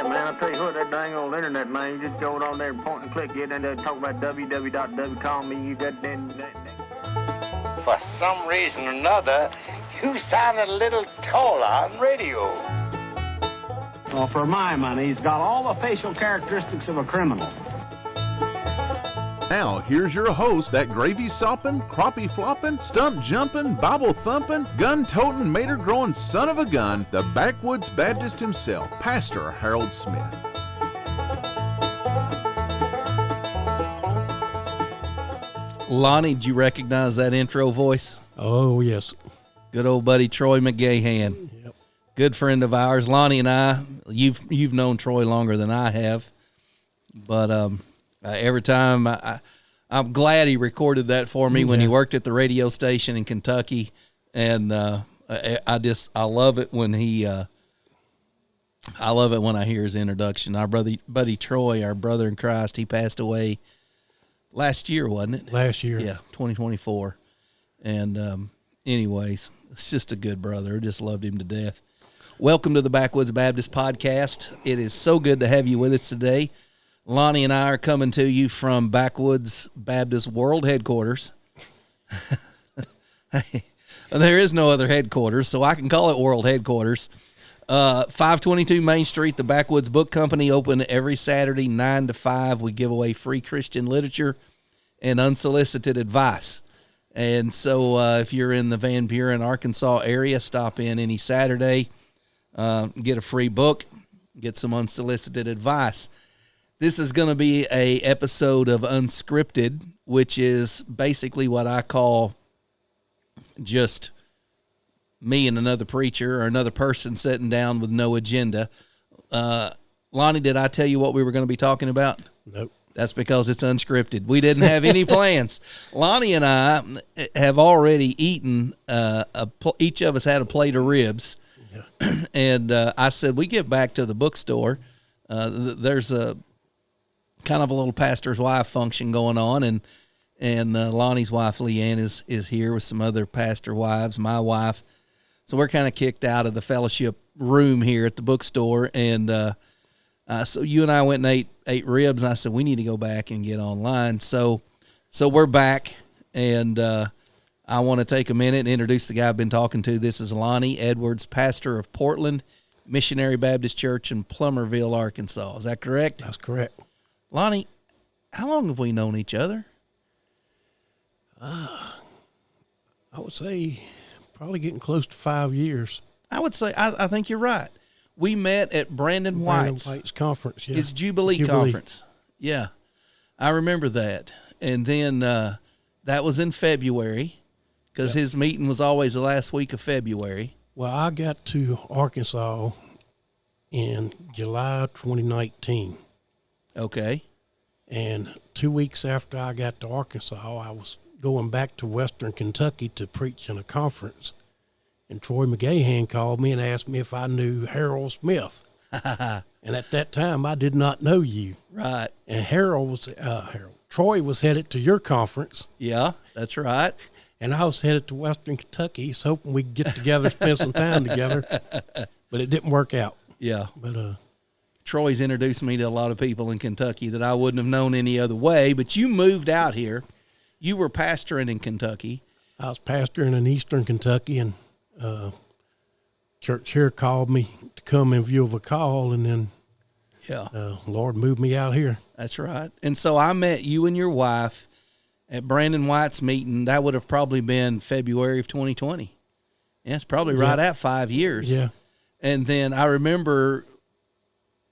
man. I'll tell you what, that dang old internet, man, you just go on there and point and click, get in there, talk about www. Call me, you got that. For some reason or another, you sounded a little taller on radio. Well, for my money, he's got all the facial characteristics of a criminal. Now, here's your host, that gravy-sopping, crappie-flopping, stump-jumping, Bible-thumping, gun-toting, mater-growing son of a gun, the Backwoods Baptist himself, Pastor Harold Smith. Lonnie, did you recognize that intro voice? Oh, yes. Good old buddy Troy McGahan. Yep. Good friend of ours. Lonnie and I, you've known Troy longer than I have, but every time I'm glad he recorded that for me when he worked at the radio station in Kentucky, and I love it when I hear his introduction. Our buddy Troy, our brother in Christ, he passed away last year, wasn't it? Last year. Yeah, 2024. And anyways, it's just a good brother. I just loved him to death. Welcome to the Backwoods Baptist Podcast. It is so good to have you with us today. Lonnie and I are coming to you from Backwoods Baptist World Headquarters. There is no other headquarters, so I can call it World Headquarters. 522 Main Street, the Backwoods Book Company, open every Saturday, 9 to 5. We give away free Christian literature and unsolicited advice. And so if you're in the Van Buren, Arkansas area, stop in any Saturday, get a free book, get some unsolicited advice. This is going to be a episode of Unscripted, which is basically what I call just me and another preacher or another person sitting down with no agenda. Lonnie, did I tell you what we were going to be talking about? Nope. That's because it's unscripted. We didn't have any plans. Lonnie and I have already eaten, each of us had a plate of ribs. Yeah. And I said, we get back to the bookstore. There's a kind of a little pastor's wife function going on, and Lonnie's wife Leanne is here with some other pastor wives, my wife. So we're kind of kicked out of the fellowship room here at the bookstore, and so you and I went and ate ribs, and I said we need to go back and get online. So we're back, and I want to take a minute and introduce the guy I've been talking to. This is Lonnie Edwards, pastor of Portland Missionary Baptist Church in Plumerville, Arkansas. Is that correct? That's correct. Lonnie, how long have we known each other? I would say probably getting close to 5 years. I would say, I think you're right. We met at Brandon White's conference, yeah. His Jubilee conference. Yeah, I remember that. And then that was in February because his meeting was always the last week of February. Well, I got to Arkansas in July 2019. Okay. And 2 weeks after I got to Arkansas, I was going back to Western Kentucky to preach in a conference. And Troy McGahan called me and asked me if I knew Harold Smith. And at that time, I did not know you. Right. And Troy was headed to your conference. Yeah, that's right. And I was headed to Western Kentucky. He's hoping we could get together, spend some time together. But it didn't work out. Yeah. But Troy's introduced me to a lot of people in Kentucky that I wouldn't have known any other way. But you moved out here. You were pastoring in Kentucky. I was pastoring in Eastern Kentucky, and church here called me to come in view of a call, and then Lord moved me out here. That's right. And so I met you and your wife at Brandon White's meeting. That would have probably been February of 2020. Yeah, it's probably right at 5 years. Yeah. And then I remember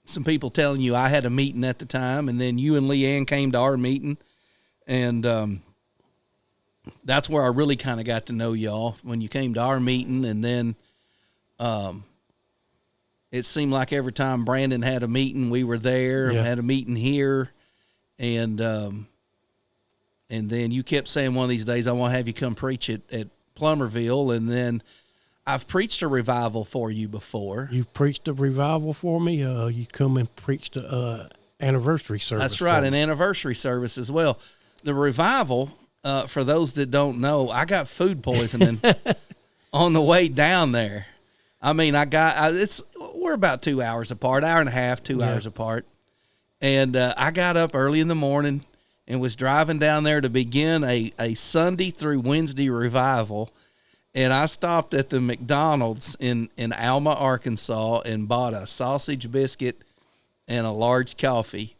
some people telling you I had a meeting at the time, and then you and Leanne came to our meeting, and that's where I really kind of got to know y'all when you came to our meeting. And then it seemed like every time Brandon had a meeting, we were there. Yeah. And had a meeting here, and then you kept saying one of these days I want to have you come preach at Plumerville, and then I've preached a revival for you before. You've preached a revival for me. You come and preached a anniversary service. That's right, an anniversary service as well. The revival, for those that don't know, I got food poisoning on the way down there. I mean, we're we're about 2 hours apart, hour and a half, 2 hours apart. And I got up early in the morning and was driving down there to begin a Sunday through Wednesday revival. And I stopped at the McDonald's in Alma, Arkansas, and bought a sausage biscuit and a large coffee.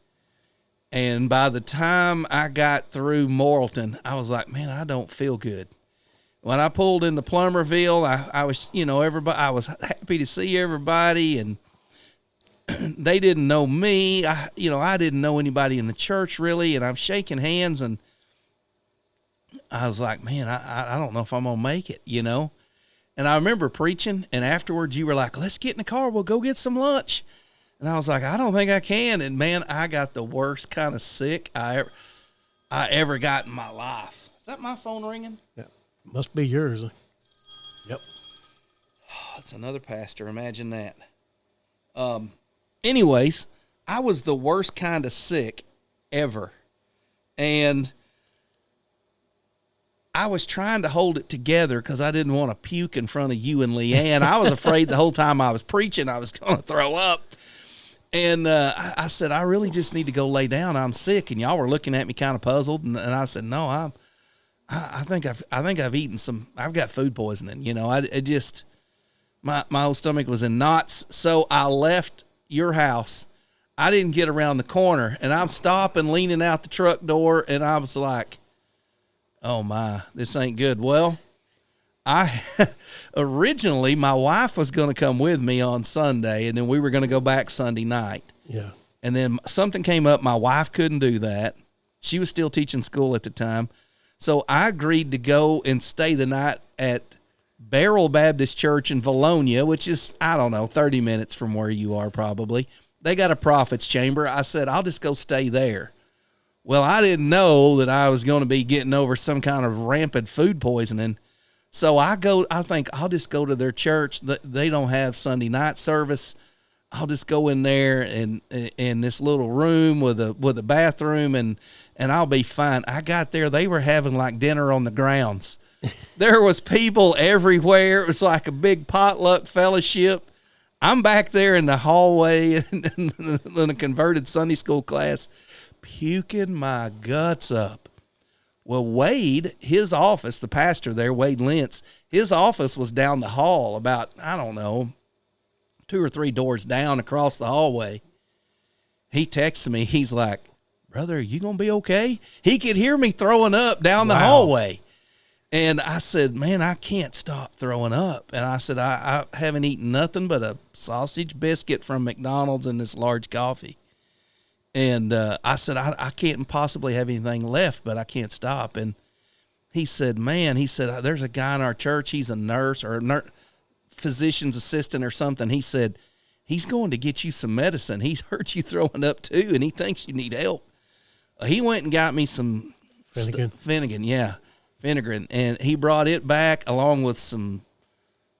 And by the time I got through Morrilton, I was like, man, I don't feel good. When I pulled into Plumerville, I was, everybody, I was happy to see everybody, and they didn't know me. I didn't know anybody in the church really, and I'm shaking hands, and I was like, man, I don't know if I'm going to make it, And I remember preaching, and afterwards you were like, let's get in the car. We'll go get some lunch. And I was like, I don't think I can. And, man, I got the worst kind of sick I ever got in my life. Is that my phone ringing? Yeah, must be yours. Yep. Oh, it's another pastor. Imagine that. Anyways, I was the worst kind of sick ever. And I was trying to hold it together because I didn't want to puke in front of you and Leanne. I was afraid the whole time I was preaching I was going to throw up. And I said, I really just need to go lay down. I'm sick. And y'all were looking at me kind of puzzled. And I said, no, I think I've eaten some. I've got food poisoning. My whole stomach was in knots. So I left your house. I didn't get around the corner, and I'm stopping, leaning out the truck door, and I was like, oh my, this ain't good. Well, originally my wife was going to come with me on Sunday, and then we were going to go back Sunday night. Yeah. And then something came up. My wife couldn't do that. She was still teaching school at the time. So I agreed to go and stay the night at Beryl Baptist Church in Valonia, which is, 30 minutes from where you are probably. They got a prophet's chamber. I said, I'll just go stay there. Well, I didn't know that I was going to be getting over some kind of rampant food poisoning. So I think I'll just go to their church. They don't have Sunday night service. I'll just go in there and in this little room with a bathroom and I'll be fine. I got there. They were having like dinner on the grounds. There was people everywhere. It was like a big potluck fellowship. I'm back there in the hallway in a converted Sunday school class, puking my guts up. Well, Wade, his office, the pastor there, Wade Lentz, his office was down the hall about, 2 or 3 doors down across the hallway. He texted me. He's like, brother, are you going to be okay? He could hear me throwing up down the hallway. And I said, man, I can't stop throwing up. And I said, I haven't eaten nothing but a sausage biscuit from McDonald's and this large coffee. And I said, I can't possibly have anything left, but I can't stop. And he said, there's a guy in our church. He's a nurse or a physician's assistant or something. He said, he's going to get you some medicine. He's heard you throwing up too, and he thinks you need help. He went and got me some Finnegan, and he brought it back along with some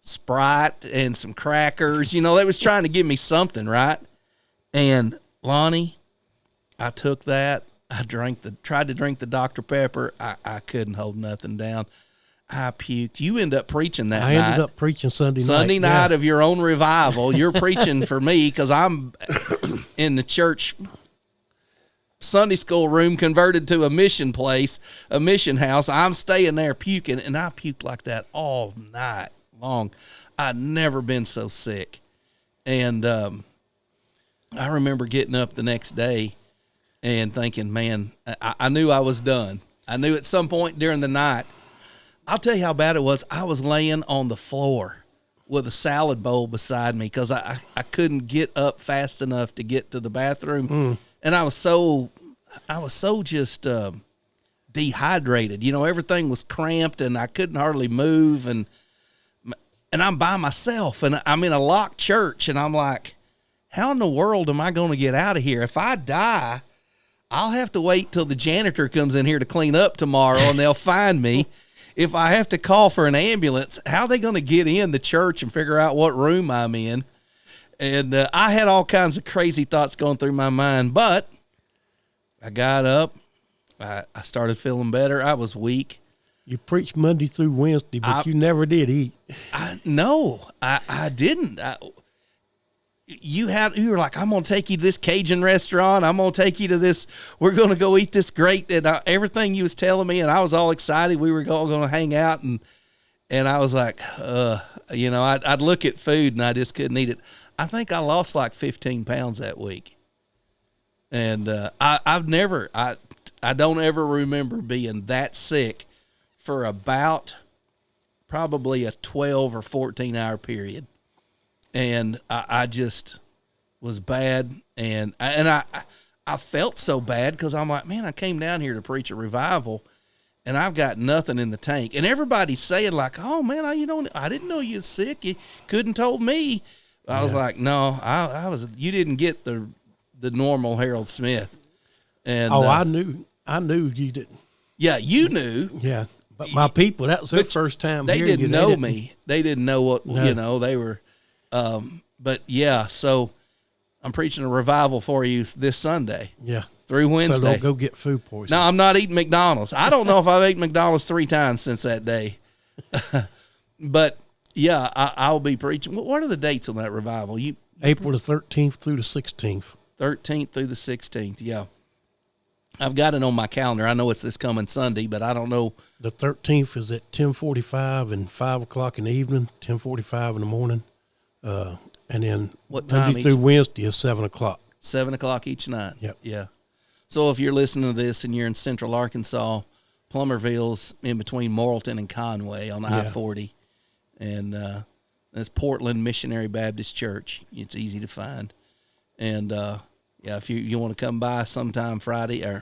Sprite and some crackers. They was trying to give me something, right? And Lonnie, I took that. I tried to drink the Dr. Pepper. I couldn't hold nothing down. I puked. You end up preaching that night. I ended up preaching Sunday night of your own revival. You're preaching for me because I'm in the church Sunday school room converted to a mission place, a mission house. I'm staying there puking, and I puked like that all night long. I'd never been so sick. And I remember getting up the next day and thinking, man, I knew I was done. I knew at some point during the night, I'll tell you how bad it was. I was laying on the floor with a salad bowl beside me because I couldn't get up fast enough to get to the bathroom. And I was so just dehydrated. Everything was cramped and I couldn't hardly move. And I'm by myself and I'm in a locked church. And I'm like, how in the world am I going to get out of here? If I die, I'll have to wait till the janitor comes in here to clean up tomorrow and they'll find me. If I have to call for an ambulance, how are they going to get in the church and figure out what room I'm in? And I had all kinds of crazy thoughts going through my mind, but I got up. I started feeling better. I was weak. You preached Monday through Wednesday, but you never did eat. No, I didn't. you were like, I'm going to take you to this Cajun restaurant. I'm going to take you to this. We're going to go eat this great. And everything you was telling me, and I was all excited. We were going to hang out, and I was like, I'd look at food and I just couldn't eat it. I think I lost like 15 pounds that week. And I don't ever remember being that sick for about probably a 12 or 14 hour period. And I just was bad. And I felt so bad because I'm like, man, I came down here to preach a revival and I've got nothing in the tank. And everybody's saying like, oh man, I didn't know you was sick. You couldn't told me. I was like, no, you didn't get the normal Harold Smith. And I knew you didn't. Yeah, you knew. Yeah, but my people, that was their first time. They hearing didn't know me. They didn't know what they were. But yeah, so I'm preaching a revival for you this Sunday. Yeah, through Wednesday. So don't go get food poisoning. No, I'm not eating McDonald's. I don't know if I've eaten McDonald's 3 times since that day. But yeah, I'll be preaching. What are the dates on that revival? April the 13th through the 16th. 13th through the 16th, yeah. I've got it on my calendar. I know it's this coming Sunday, but I don't know. The 13th is at 10:45 and 5 o'clock in the evening, 10:45 in the morning. And then what time Monday through Wednesday is 7 o'clock. 7 o'clock each night. Yep. Yeah. So if you're listening to this and you're in Central Arkansas, Plumerville's in between Morrilton and Conway on I-40. And that's Portland Missionary Baptist Church. It's easy to find. And, if you want to come by sometime Friday, you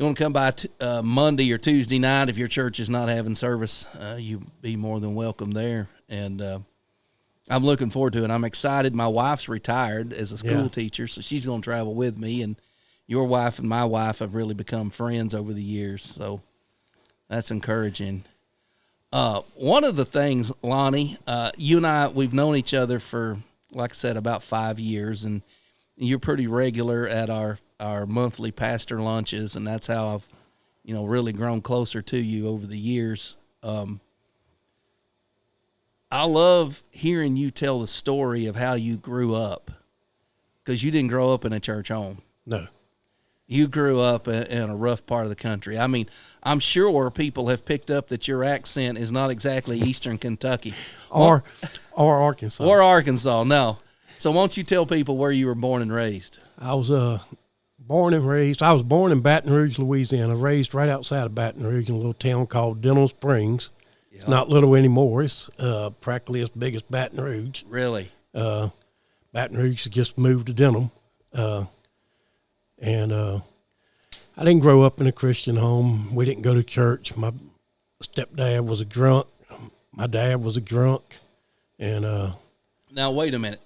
want to come by Monday or Tuesday night if your church is not having service, you be more than welcome there. And I'm looking forward to it. I'm excited. My wife's retired as a school teacher, so she's going to travel with me. And your wife and my wife have really become friends over the years, so that's encouraging. One of the things, Lonnie, you and I, we've known each other for, like I said, about 5 years, and you're pretty regular at our monthly pastor lunches, and that's how I've, really grown closer to you over the years. I love hearing you tell the story of how you grew up, because you didn't grow up in a church home. No. You grew up in a rough part of the country. I mean, I'm sure people have picked up that your accent is not exactly Eastern Kentucky. Or Arkansas. Or Arkansas, no. So why don't you tell people where you were born and raised? I was born in Baton Rouge, Louisiana, raised right outside of Baton Rouge in a little town called Denham Springs. Yeah. It's not little anymore. It's practically as big as Baton Rouge. Really? Baton Rouge just moved to Denham. And I didn't grow up in a Christian home. We didn't go to church. My stepdad was a drunk. My dad was a drunk. And now, wait a minute.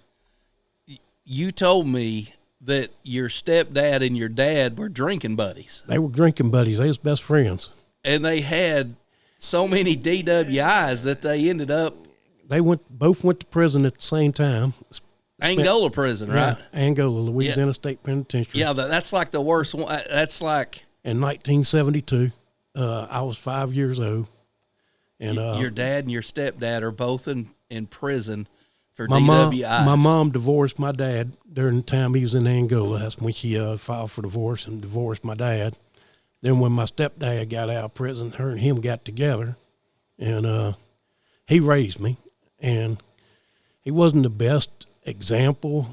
You told me that your stepdad and your dad were drinking buddies. They were drinking buddies. They was best friends. And they had so many DWIs that they ended up. They both went to prison at the same time. Angola prison, right? Yeah, Angola, Louisiana State Penitentiary. Yeah, that's like the worst one. That's like in 1972. I was 5 years old, and your dad and your stepdad are both in prison for DWIs. My mom divorced my dad during the time he was in Angola. That's when she filed for divorce and divorced my dad. Then when my stepdad got out of prison, her and him got together, and he raised me, and he wasn't the best example,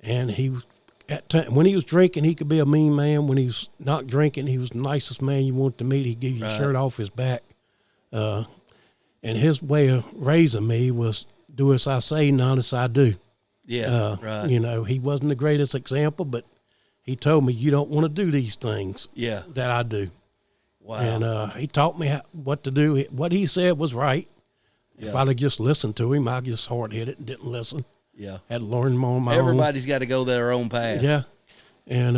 and he when he was drinking, he could be a mean man. When he was not drinking, he was the nicest man you wanted to meet. He'd give you your shirt off his back, and his way of raising me was do as I say, not as I do. Yeah, he wasn't the greatest example, but he told me you don't want to do these things that I do. Wow. And he taught me what to do. What he said was right. If I'd have just listened to him, I just hard-headed and didn't listen. Yeah. Had to learn more on my own. Everybody's got to go their own path. Yeah. And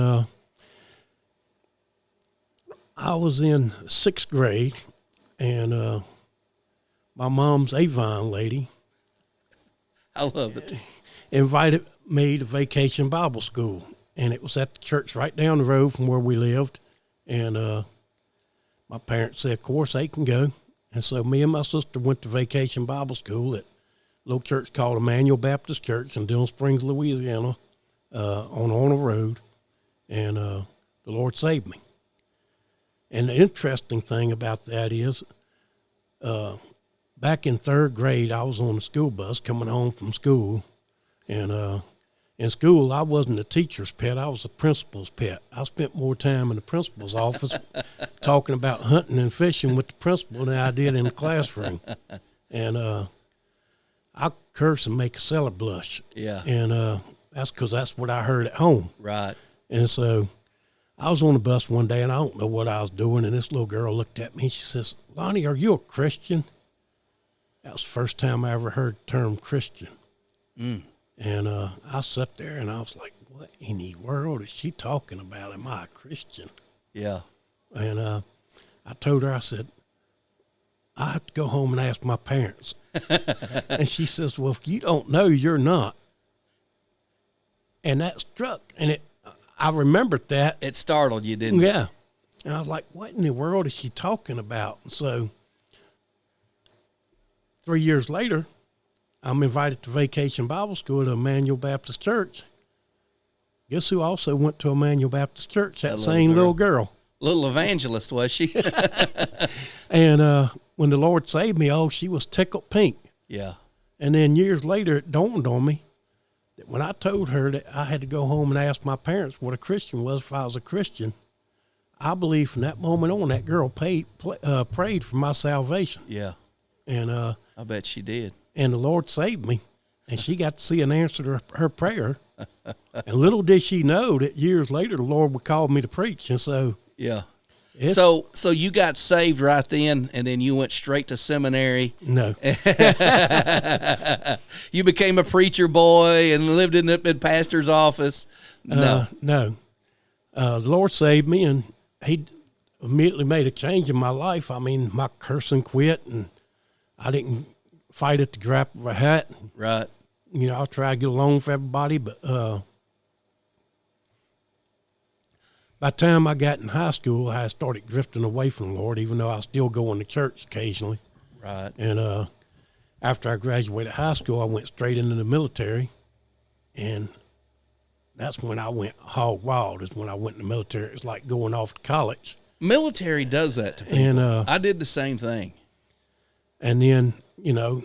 I was in 6th grade, and my mom's Avon lady. I love it. Invited me to Vacation Bible School, and it was at the church right down the road from where we lived. And my parents said, of course, they can go. And so me and my sister went to Vacation Bible School at little church called Emmanuel Baptist Church in Dillon Springs, Louisiana, on Arnold Road, and the Lord saved me. And the interesting thing about that is, back in 3rd grade, I was on the school bus coming home from school, and in school, I wasn't the teacher's pet. I was the principal's pet. I spent more time in the principal's office talking about hunting and fishing with the principal than I did in the classroom. And I curse and make a sailor blush. Yeah. And that's because that's what I heard at home. Right. And so I was on the bus one day, and I don't know what I was doing, and this little girl looked at me, and she says, "Lonnie, are you a Christian?" That was the first time I ever heard the term Christian. Mm. And I sat there, and I was like, what in the world is she talking about? Am I a Christian? Yeah. And I told her, I said, I have to go home and ask my parents. And she says, well, if you don't know, you're not. And that struck. And I remembered that. It startled you, didn't it? Yeah. And I was like, what in the world is she talking about? And so 3 years later, I'm invited to Vacation Bible School at Emmanuel Baptist Church. Guess who also went to Emmanuel Baptist Church? That same little girl. Little evangelist, was she? And when the Lord saved me, she was tickled pink. Yeah. And then years later, it dawned on me that when I told her that I had to go home and ask my parents what a Christian was if I was a Christian, I believe from that moment on, that girl prayed for my salvation. Yeah. And I bet she did. And the Lord saved me, and she got to see an answer to her prayer. And little did she know that years later the Lord would call me to preach. And so, yeah. So you got saved right then, and then you went straight to seminary. No. You became a preacher boy and lived in the pastor's office. No. No. The Lord saved me, and he immediately made a change in my life. I mean, my cursing quit, and I didn't fight at the drop of a hat. Right. You know, I'll try to get along with everybody, but by the time I got in high school, I started drifting away from the Lord, even though I was still going to church occasionally. Right. And after I graduated high school, I went straight into the military, and that's when I went hog wild, is when I went in the military. It's like going off to college. Military does that to people. And I did the same thing. And then, you know,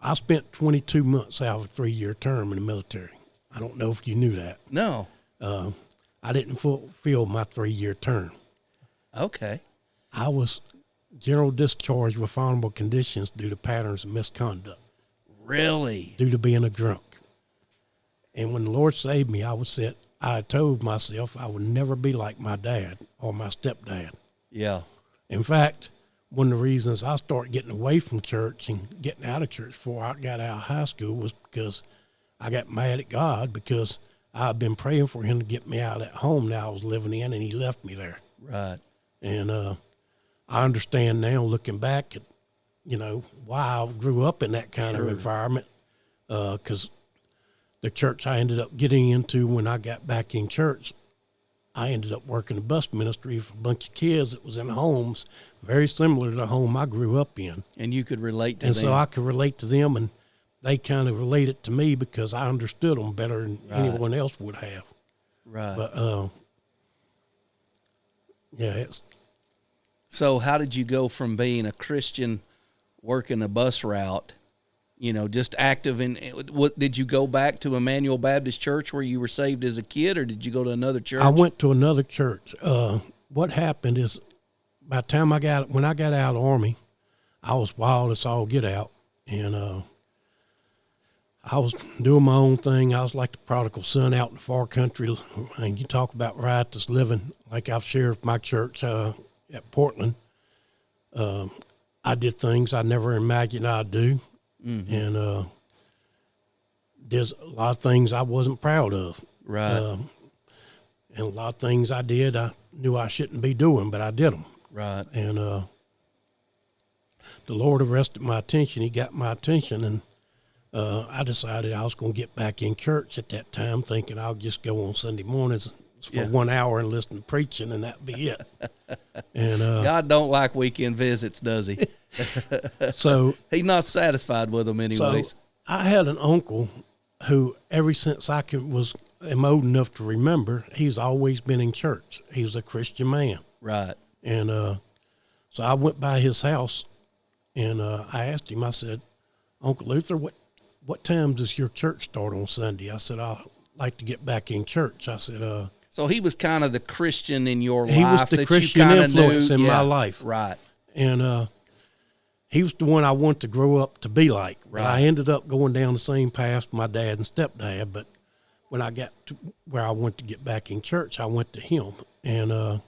I spent 22 months out of a 3-year term in the military. I don't know if you knew that. No. I didn't fulfill my 3-year term. Okay. I was general discharged with honorable conditions due to patterns of misconduct. Really? Due to being a drunk. And when the Lord saved me, I told myself I would never be like my dad or my stepdad. Yeah. In fact, one of the reasons I started getting away from church and getting out of church before I got out of high school was because I got mad at God because I'd been praying for him to get me out of that home that I was living in, and he left me there. Right. And I understand now, looking back at, you know, why I grew up in that kind of environment, because the church I ended up getting into when I got back in church, I ended up working the bus ministry for a bunch of kids that was in homes very similar to the home I grew up in. And you could relate to them. And so I could relate to them, and they kind of related to me because I understood them better than anyone else would have. Right. But, yeah. So how did you go from being a Christian working a bus route, you know, just active in, did you go back to Emmanuel Baptist Church where you were saved as a kid, or did you go to another church? I went to another church. What happened is, by the time when I got out of the Army, I was wild as all get out, and I was doing my own thing. I was like the prodigal son out in the far country, and you talk about riotous living, like I've shared with my church at Portland. I did things I never imagined I'd do. Mm-hmm. And there's a lot of things I wasn't proud of. Right. And a lot of things I did I knew I shouldn't be doing, but I did them. Right. And the Lord arrested my attention. He got my attention, and I decided I was going to get back in church at that time, thinking I'll just go on Sunday mornings for 1 hour and listen to preaching, and that'd be it. And God don't like weekend visits, does he? So He's not satisfied with them anyways. So I had an uncle who, ever since am old enough to remember, he's always been in church. He's a Christian man. Right. And so I went by his house, and I asked him, I said, Uncle Luther, what time does your church start on Sunday? I said, I'd like to get back in church. I said, so he was kind of the Christian in your life. He was the Christian influence in my life. Right. And he was the one I wanted to grow up to be like. Right. I ended up going down the same path with my dad and stepdad, but when I got to where I wanted to get back in church, I went to him. And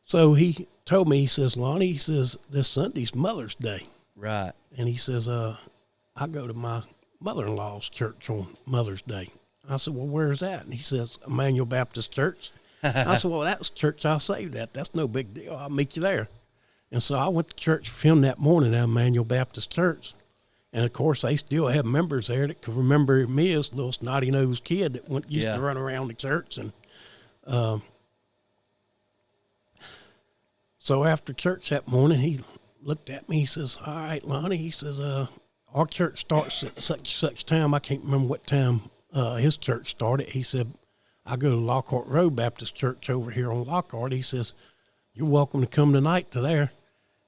so he told me, he says, Lonnie, he says, this Sunday's Mother's Day. Right. And he says, I go to my mother-in-law's church on Mother's Day. I said, well, where's that? And he says, Emmanuel Baptist Church. I said, well, that's the church I saved at. That's no big deal. I'll meet you there. And so I went to church with him that morning at Emmanuel Baptist Church. And, of course, they still have members there that could remember me as a little snotty-nosed kid that used to run around the church. And so after church that morning, he looked at me. He says, all right, Lonnie, he says, our church starts at such time. I can't remember what time his church started. He said, I go to Lockhart Road Baptist Church over here on Lockhart. He says, you're welcome to come tonight to there.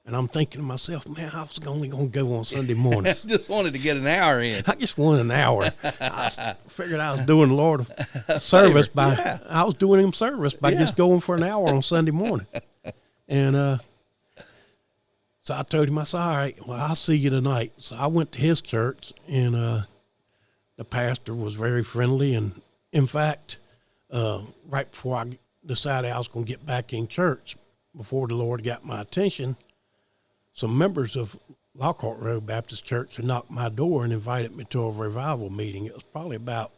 And I'm thinking to myself, man, I was only going to go on Sunday mornings. Just wanted to get an hour in. I just wanted an hour. I figured I was doing the Lord service I was doing him service by just going for an hour on Sunday morning. And so I told him, I said, all right, well, I'll see you tonight. So I went to his church, and the pastor was very friendly. And in fact, right before I decided I was going to get back in church, before the Lord got my attention, some members of Lockhart Road Baptist Church had knocked my door and invited me to a revival meeting. It was probably about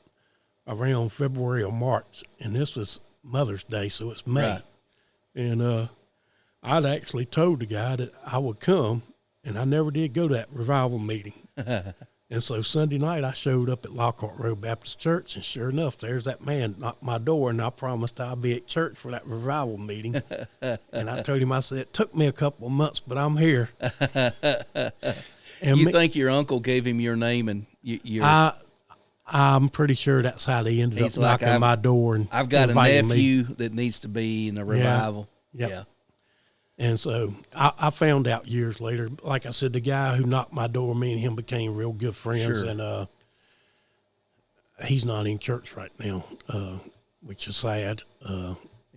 around February or March, and this was Mother's Day, so it's May. Right. And I'd actually told the guy that I would come, and I never did go to that revival meeting. And so Sunday night I showed up at Lockhart Road Baptist Church, and sure enough, there's that man knocked my door, and I promised I'd be at church for that revival meeting. And I told him, I said, it took me a couple of months, but I'm here. And You think your uncle gave him your name and your... I'm pretty sure that's how they ended up like, knocking my door. And I've got a inviting nephew me. that needs to be in a revival. Yeah. And so I found out years later, like I said, the guy who knocked my door, me and him became real good friends. Sure. And he's not in church right now, which is sad.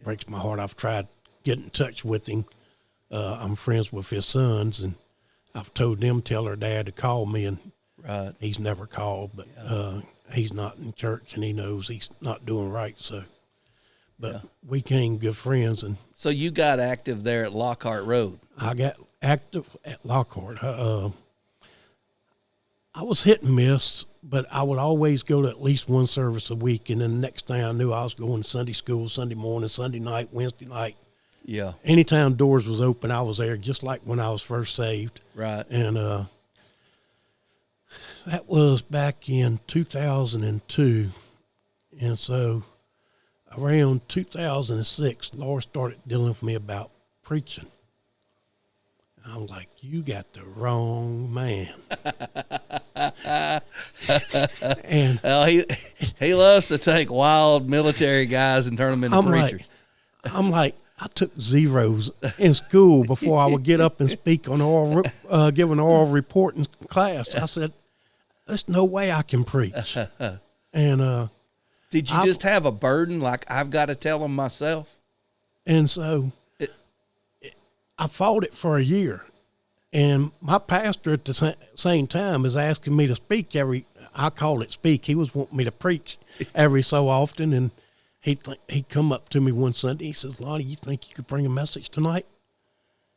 Breaks my heart. I've tried getting in touch with him. I'm friends with his sons, and I've told them, tell their dad to call me, and he's never called. But he's not in church, and he knows he's not doing right. So, but we became good friends. And so you got active there at Lockhart Road. I got active at Lockhart. I was hit and miss, but I would always go to at least one service a week. And then the next thing I knew, I was going to Sunday school, Sunday morning, Sunday night, Wednesday night. Yeah. Anytime doors was open, I was there, just like when I was first saved. Right. And that was back in 2002. And so around 2006, Laura started dealing with me about preaching. And I'm like, you got the wrong man. And well, he loves to take wild military guys and turn them into preachers. I'm like, I took zeros in school before I would get up and speak on give an oral report in class. I said, there's no way I can preach. And did you just have a burden like I've got to tell them myself? And so I fought it for a year. And my pastor at the same time is asking me to speak I call it speak. He was wanting me to preach every so often. And he'd come up to me one Sunday. He says, Lonnie, you think you could bring a message tonight?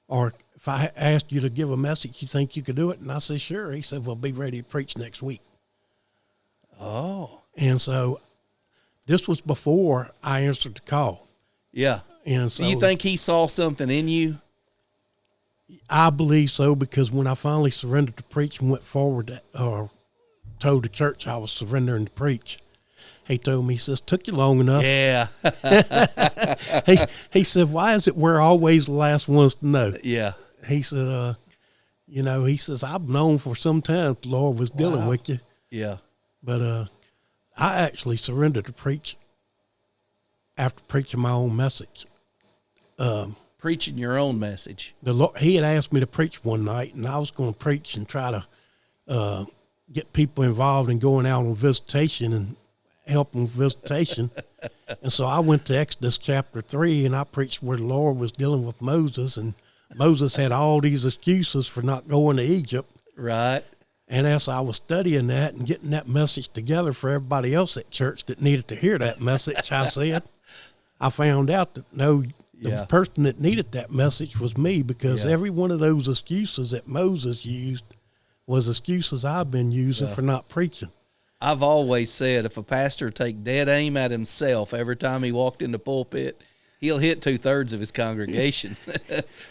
Or if I asked you to give a message, you think you could do it? And I said, sure. He said, well, be ready to preach next week. Oh. And so this was before I answered the call. Yeah. And so do you think he saw something in you? I believe so, because when I finally surrendered to preach and went forward or told the church I was surrendering to preach, he told me, he says, took you long enough. Yeah. he said, why is it we're always the last ones to know? Yeah. He said, You know, he says, I've known for some time the Lord was dealing with you. Yeah. But I actually surrendered to preach after preaching my own message. Preaching your own message. The Lord, he had asked me to preach one night, and I was going to preach and try to get people involved in going out on visitation and help them with visitation. And so I went to Exodus chapter 3, and I preached where the Lord was dealing with Moses, and Moses had all these excuses for not going to Egypt. Right. And as I was studying that and getting that message together for everybody else at church that needed to hear that message, I found out that the person that needed that message was me, because every one of those excuses that Moses used was excuses I've been using for not preaching. I've always said if a pastor take dead aim at himself every time he walked in the pulpit, he'll hit 2/3 of his congregation.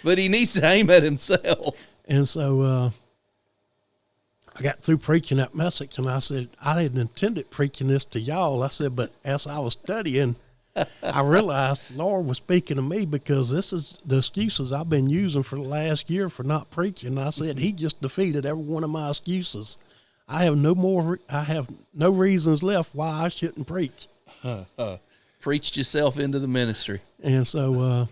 But he needs to aim at himself. And so I got through preaching that message, and I said, I didn't intend preaching this to y'all. I said, but as I was studying, I realized the Lord was speaking to me, because this is the excuses I've been using for the last year for not preaching. I said, he just defeated every one of my excuses. I have no reasons left why I shouldn't preach. Preached yourself into the ministry. And so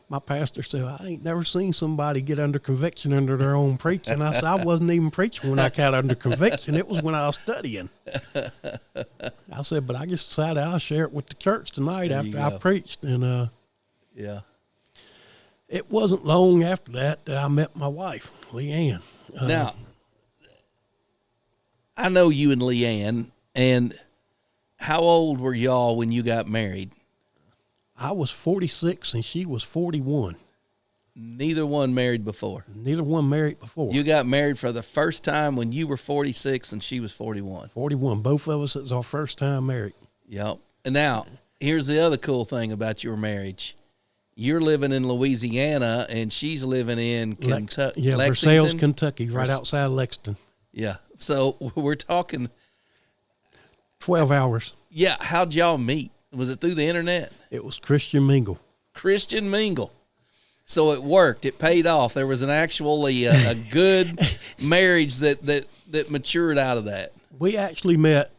my pastor said, I ain't never seen somebody get under conviction under their own preaching. I said, I wasn't even preaching when I got under conviction. It was when I was studying. I said, but I just decided I'll share it with the church tonight after I preached. And it wasn't long after that I met my wife, Leanne. Now, I know you and Leanne, and how old were y'all when you got married? I was 46 and she was 41. Neither one married before. Neither one married before. You got married for the first time when you were 46 and she was 41. 41. Both of us, it was our first time married. Yep. And now, here's the other cool thing about your marriage. You're living in Louisiana and she's living in Kentucky. Yeah, Versailles, Kentucky, right outside of Lexington. Yeah. So we're talking 12 hours. Yeah. How'd y'all meet? Was it through the internet? It was Christian Mingle. Christian Mingle. So it worked. It paid off. There was actually a good marriage that matured out of that. We actually met.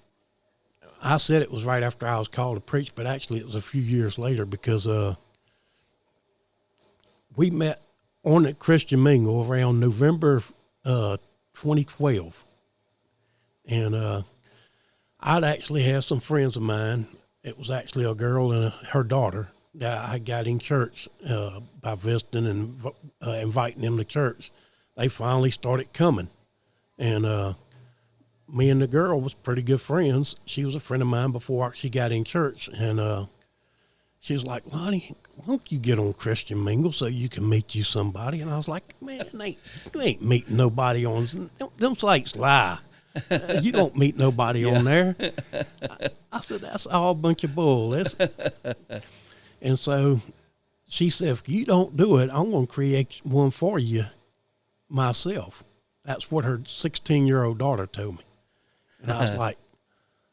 I said it was right after I was called to preach, but actually it was a few years later, because we met on the Christian Mingle around November 2012. And I'd actually had some friends of mine. It was actually a girl and her daughter that I got in church by visiting and inviting them to church. They finally started coming. And me and the girl was pretty good friends. She was a friend of mine before she got in church. And she was like, Lonnie, why don't you get on Christian Mingle so you can meet you somebody? And I was like, man, you ain't meeting nobody on them sites lie. You don't meet nobody on there. I said, that's all a bunch of bull. And so she said, if you don't do it, I'm going to create one for you myself. That's what her 16-year-old daughter told me. And I was like,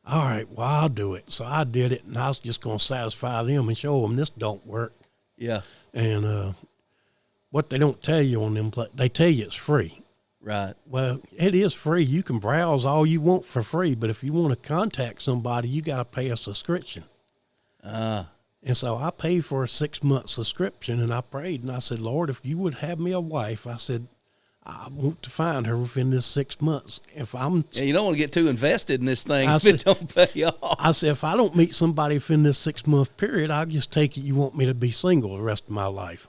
all right, well, I'll do it. So I did it, and I was just going to satisfy them and show them this don't work. Yeah. And what they don't tell you on them, they tell you it's free. Right. Well, it is free. You can browse all you want for free, but if you want to contact somebody, you got to pay a subscription. And so I paid for a 6-month subscription, and I prayed, and I said, Lord, if you would have me a wife, I said, I want to find her within this 6 months. If I'm, you don't want to get too invested in this thing if it don't pay off. I said, if I don't meet somebody within this 6-month period, I'll just take it you want me to be single the rest of my life.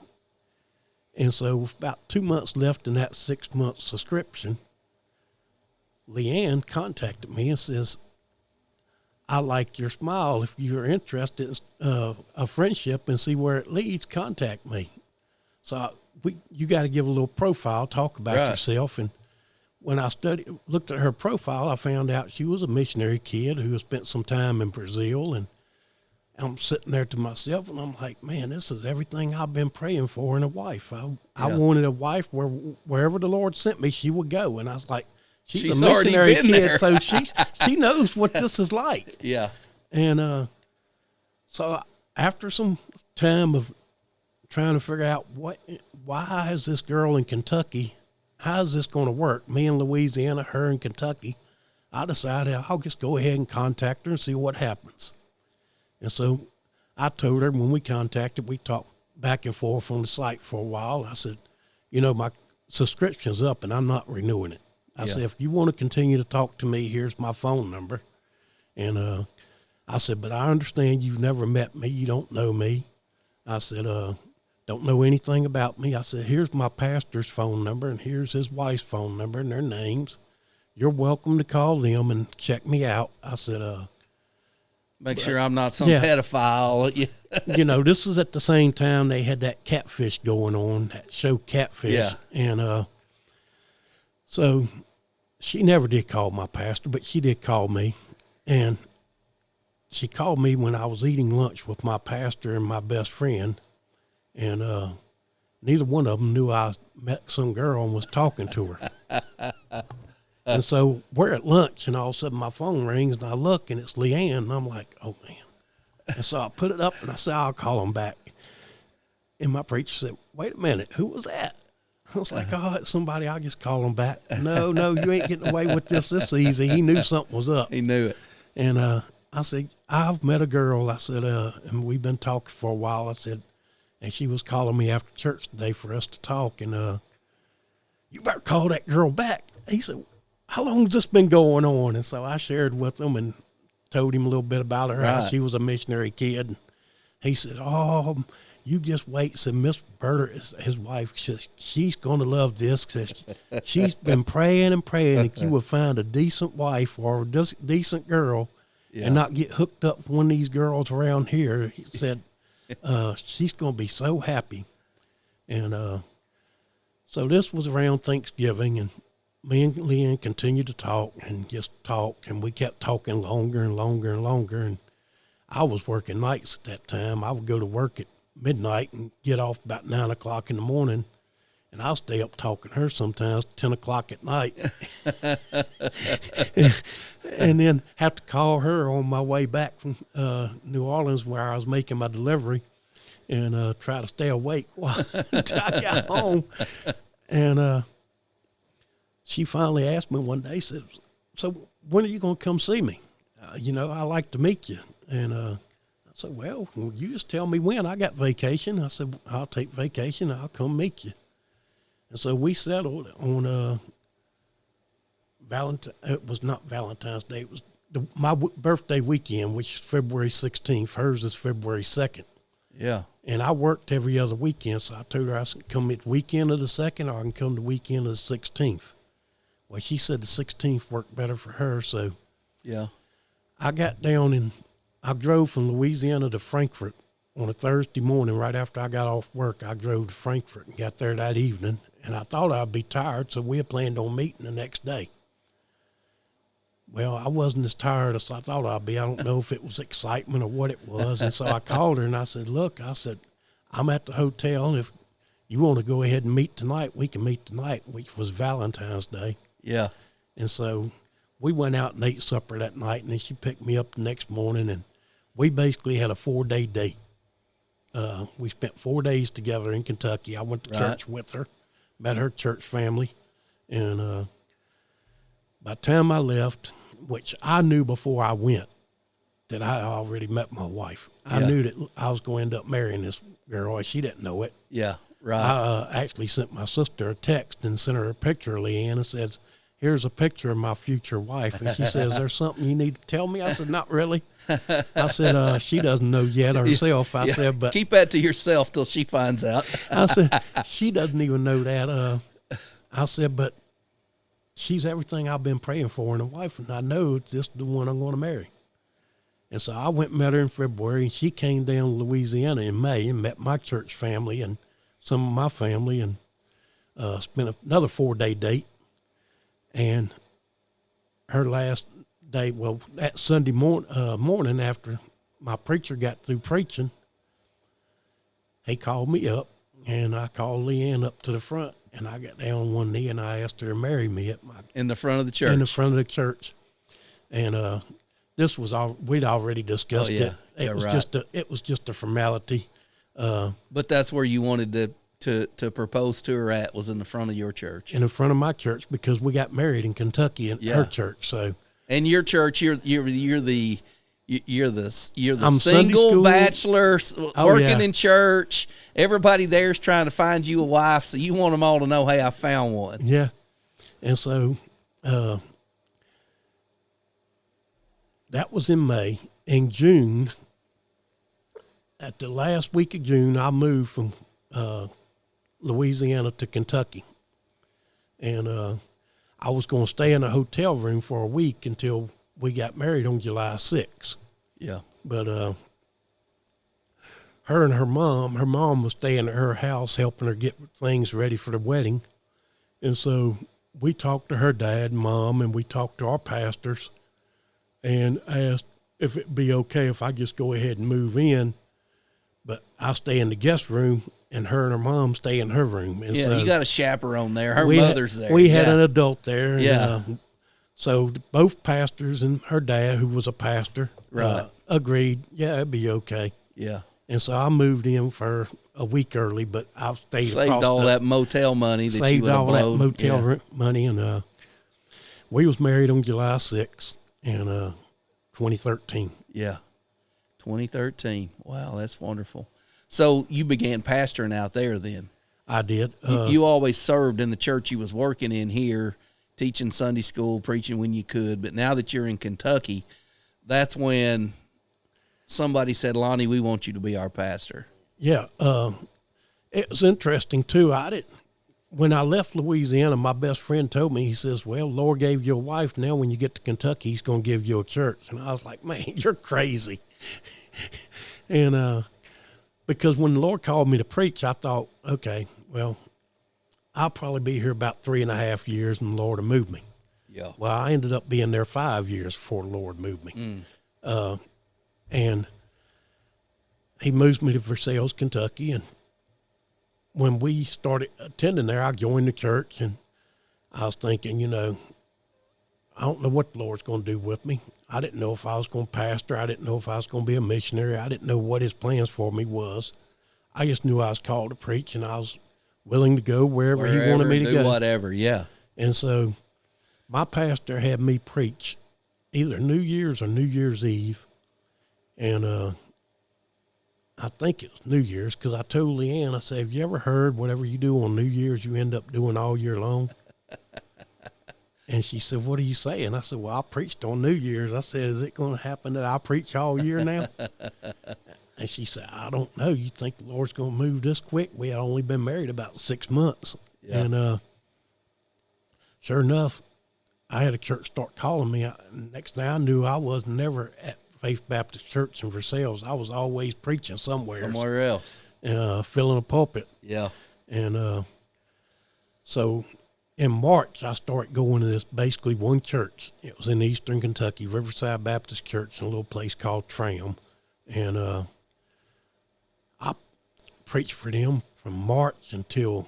And so with about 2 months left in that 6-month subscription, Leanne contacted me and says, I like your smile. If you're interested in a friendship and see where it leads, contact me. So you got to give a little profile, talk about yourself. And when I looked at her profile, I found out she was a missionary kid who had spent some time in Brazil. And I'm sitting there to myself, and I'm like, man, this is everything I've been praying for in a wife. I wanted a wife where wherever the Lord sent me, she would go. And I was like, she's a missionary kid, there. So she knows what this is like. Yeah. And so after some time of trying to figure out why is this girl in Kentucky how's this going to work? Me in Louisiana, her in Kentucky. I decided I'll just go ahead and contact her and see what happens. And so I told her when we contacted, we talked back and forth on the site for a while. I said, my subscription's up and I'm not renewing it. I said, if you want to continue to talk to me, here's my phone number. And I said, but I understand you've never met me. You don't know me. I said, don't know anything about me. I said, here's my pastor's phone number and here's his wife's phone number and their names. You're welcome to call them and check me out. I said, make sure I'm not some pedophile. This was at the same time they had that Catfish going on, that show Catfish. Yeah. And so she never did call my pastor, but she did call me. And she called me when I was eating lunch with my pastor and my best friend. And neither one of them knew I met some girl and was talking to her. And so we're at lunch, and all of a sudden my phone rings, and I look, and it's Leanne, and I'm like, oh, man. And so I put it up, and I said, I'll call him back. And my preacher said, wait a minute, who was that? I was like, oh, it's somebody, I'll just call him back. No, you ain't getting away with this easy. He knew something was up. He knew it. And I said, I've met a girl. I said, and we've been talking for a while. I said, and she was calling me after church today for us to talk. And you better call that girl back. He said, how long has this been going on? And so I shared with him and told him a little bit about her, how she was a missionary kid. And he said, oh, you just wait. Said, Miss Berter, his wife, she's going to love this. She's been praying and praying that you will find a decent wife or a decent girl and not get hooked up with one of these girls around here. He said, she's going to be so happy. And so this was around Thanksgiving, and me and Leanne continued to talk and just talk, and we kept talking longer and longer and longer. And I was working nights at that time. I would go to work at midnight and get off about 9 o'clock in the morning, and I'll stay up talking to her sometimes 10 o'clock at night. And then have to call her on my way back from New Orleans, where I was making my delivery, and try to stay awake until I got home. And she finally asked me one day, said, so when are you going to come see me? I'd like to meet you. And I said, well, you just tell me when. I got vacation. I said, I'll take vacation. I'll come meet you. And so we settled on it was not Valentine's Day. It was my birthday weekend, which is February 16th. Hers is February 2nd. Yeah. And I worked every other weekend, so I told her I could come the weekend of the 2nd or I can come the weekend of the 16th. Well, she said the 16th worked better for her, so yeah. I got down and I drove from Louisiana to Frankfort on a Thursday morning. Right after I got off work, I drove to Frankfort and got there that evening, and I thought I'd be tired, so we had planned on meeting the next day. Well, I wasn't as tired as I thought I'd be. I don't know if it was excitement or what it was. And so I called her and I said, look, I'm at the hotel, and if you want to go ahead and meet tonight, we can meet tonight, which was Valentine's Day. Yeah. And so we went out and ate supper that night, and then she picked me up the next morning, and we basically had a 4-day date. We spent 4 days together in Kentucky. I went to church with her, met her church family, and by the time I left, which I knew before I went that I had already met my wife. I knew that I was going to end up marrying this girl. She didn't know it. Yeah, right. I actually sent my sister a text and sent her a picture of Leanne and says, here's a picture of my future wife. And she says, there's something you need to tell me? I said, not really. I said, she doesn't know yet herself. I said, but keep that to yourself till she finds out. I said, she doesn't even know that. I said, but she's everything I've been praying for in a wife, and I know this is the one I'm going to marry. And so I went and met her in February, and she came down to Louisiana in May and met my church family and some of my family, and spent another 4-day date. And her last day, well, that Sunday morning after my preacher got through preaching, he called me up, and I called Leanne up to the front, and I got down on one knee, and I asked her to marry me in the front of the church. In the front of the church. And this was we'd already discussed it. It was just a formality. But that's where you wanted to propose to her at was in the front of your church. In the front of my church, because we got married in Kentucky in her church. So, and your church, you're the I'm single bachelor working in church. Everybody there's trying to find you a wife, so you want them all to know, hey, I found one. Yeah, and so that was in May. In June, at the last week of June, I moved from Louisiana to Kentucky, and I was going to stay in a hotel room for a week until we got married on July 6th. Yeah. But her and her mom was staying at her house helping her get things ready for the wedding. And so we talked to her dad and mom, and we talked to our pastors and asked if it'd be okay if I just go ahead and move in, but I stay in the guest room and her and her mom stay in her room. And yeah, so you got a chaperone there. Her mother's there. We had an adult there. Yeah. So both pastors and her dad, who was a pastor, right, agreed, yeah, it'd be okay. Yeah. And so I moved in for a week early, but I've stayed saved all that motel money that you would have blown. Saved all that motel money, and we was married on July 6th in 2013. Yeah, 2013. Wow, that's wonderful. So you began pastoring out there then? I did. You always served in the church you was working in here, teaching Sunday school, preaching when you could. But now that you're in Kentucky, that's when somebody said, Lonnie, we want you to be our pastor. Yeah. It was interesting, too. When I left Louisiana, my best friend told me, he says, well, Lord gave you a wife. Now when you get to Kentucky, he's going to give you a church. And I was like, man, you're crazy. And because when the Lord called me to preach, I thought, okay, well, I'll probably be here about 3.5 years and the Lord will move me. Yeah. Well, I ended up being there 5 years before the Lord moved me. And he moves me to Versailles, Kentucky. And when we started attending there, I joined the church, and I was thinking, I don't know what the Lord's going to do with me. I didn't know if I was going to pastor. I didn't know if I was going to be a missionary. I didn't know what his plans for me was. I just knew I was called to preach, and I was willing to go wherever he wanted me to go. Whatever, yeah. And so my pastor had me preach either New Year's or New Year's Eve. And I think it was New Year's, because I told Leanne, I said, have you ever heard whatever you do on New Year's, you end up doing all year long? And she said, what are you saying? I said, well, I preached on New Year's. I said, is it going to happen that I preach all year now? And she said, I don't know. You think the Lord's going to move this quick? We had only been married about 6 months. Yeah. And sure enough, I had a church start calling me. Next thing I knew, I was never at Faith Baptist Church in Versailles. I was always preaching somewhere else, filling a pulpit. Yeah. And so in March, I started going to this basically one church. It was in eastern Kentucky, Riverside Baptist Church, in a little place called Tram. And I preached for them from March until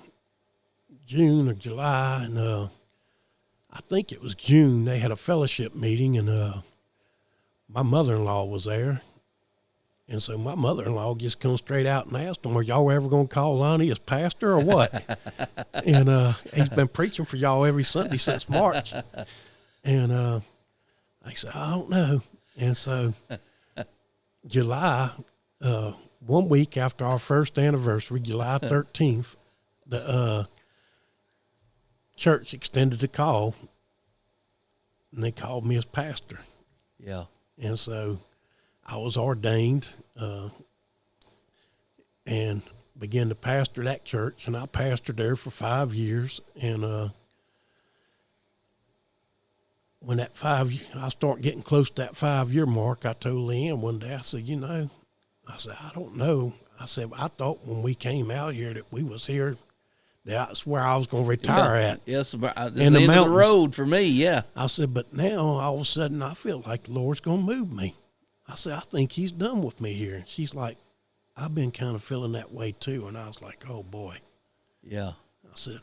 June or July. And I think it was June. They had a fellowship meeting, and my mother-in-law was there. And so my mother-in-law just come straight out and asked them, are y'all ever going to call Lonnie as pastor or what? And he's been preaching for y'all every Sunday since March. And I said, I don't know. And so July, 1 week after our first anniversary, July 13th, the church extended the call, and they called me as pastor. Yeah. And so I was ordained and began to pastor that church, and I pastored there for 5 years. And when that I start getting close to that 5-year mark, I told Leanne one day, I said, I said, I don't know. I said, I thought when we came out here that we was here, that's where I was going to retire at. Yes, this is in the end of the road for me, yeah. I said, but now all of a sudden I feel like the Lord's going to move me. I said, I think he's done with me here. And she's like, I've been kind of feeling that way too. And I was like, oh boy. Yeah. I said,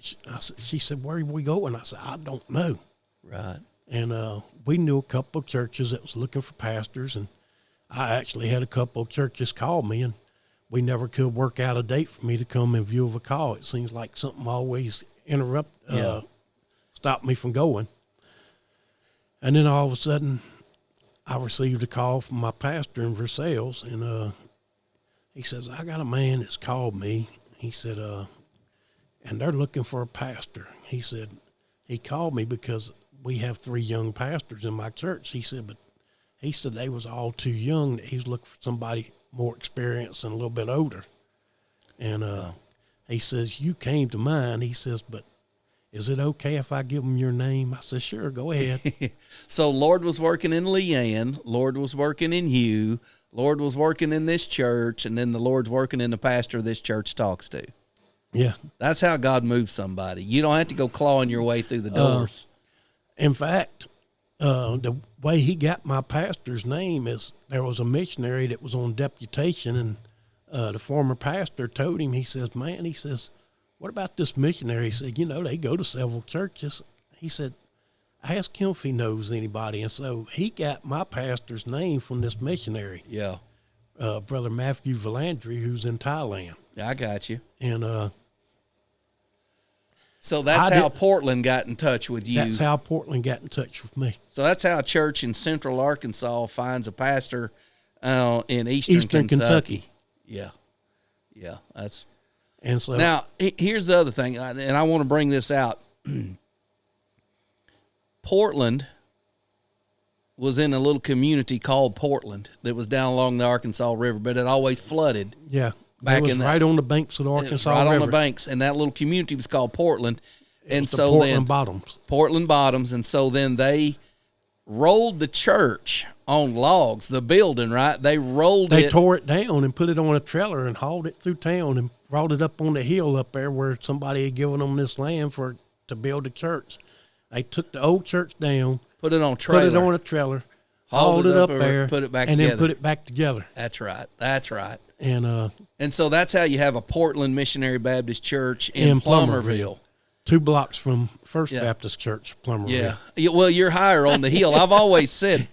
she said, where are we going? I said, I don't know. Right. And we knew a couple of churches that was looking for pastors, and I actually had a couple of churches call me, and we never could work out a date for me to come in view of a call. It seems like something always stopped me from going. And then all of a sudden, I received a call from my pastor in Versailles, and he says, I got a man that's called me. He said, and they're looking for a pastor. He said, he called me because we have 3 young pastors in my church. He said, but he said they was all too young. He's looking for somebody more experienced and a little bit older. And he says, you came to mind. He says, but is it okay if I give him your name? I said, sure, go ahead. So Lord was working in Leanne. Lord was working in you. Lord was working in this church. And then the Lord's working in the pastor this church talks to. Yeah. That's how God moves somebody. You don't have to go clawing your way through the doors. In fact, the way he got my pastor's name is there was a missionary that was on deputation, and the former pastor told him, he says, man, he says, what about this missionary? He said, you know, they go to several churches. He said, ask him if he knows anybody. And so he got my pastor's name from this missionary. Yeah. Brother Matthew Valandry, who's in Thailand. I got you. And so that's how Portland got in touch with you. That's how Portland got in touch with me. So that's how a church in Central Arkansas finds a pastor in Eastern Kentucky. Yeah. Yeah. And so now, here's the other thing, and I want to bring this out. Portland was in a little community called Portland that was down along the Arkansas River, but it always flooded. Yeah. Back in right on the banks of the Arkansas River. Right on the banks, and that little community was called Portland. And so Portland Bottoms. Portland Bottoms, and so then they rolled the church on logs, the building, right? They tore it down and put it on a trailer and hauled it through town and brought it up on the hill up there where somebody had given them this land to build a church. They took the old church down, put it on a trailer, hauled it up there, put it back and together. then put it back together. That's right. And so that's how you have a Portland Missionary Baptist Church in Plumerville. 2 blocks from First Baptist Church, Plumerville. Yeah. Well, you're higher on the hill. I've always said,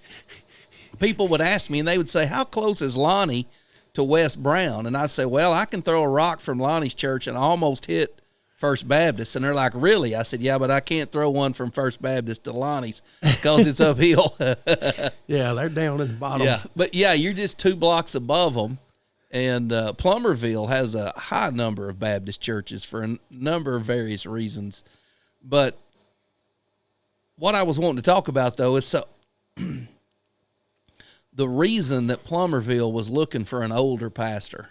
people would ask me, and they would say, how close is Lonnie to West Brown? And I'd say, well, I can throw a rock from Lonnie's church and almost hit First Baptist. And they're like, really? I said, yeah, but I can't throw one from First Baptist to Lonnie's because it's uphill. Yeah, they're down in the bottom. Yeah, but yeah, you're just 2 blocks above them. And Plumerville has a high number of Baptist churches for a number of various reasons. But what I was wanting to talk about, though, is the reason that Plumerville was looking for an older pastor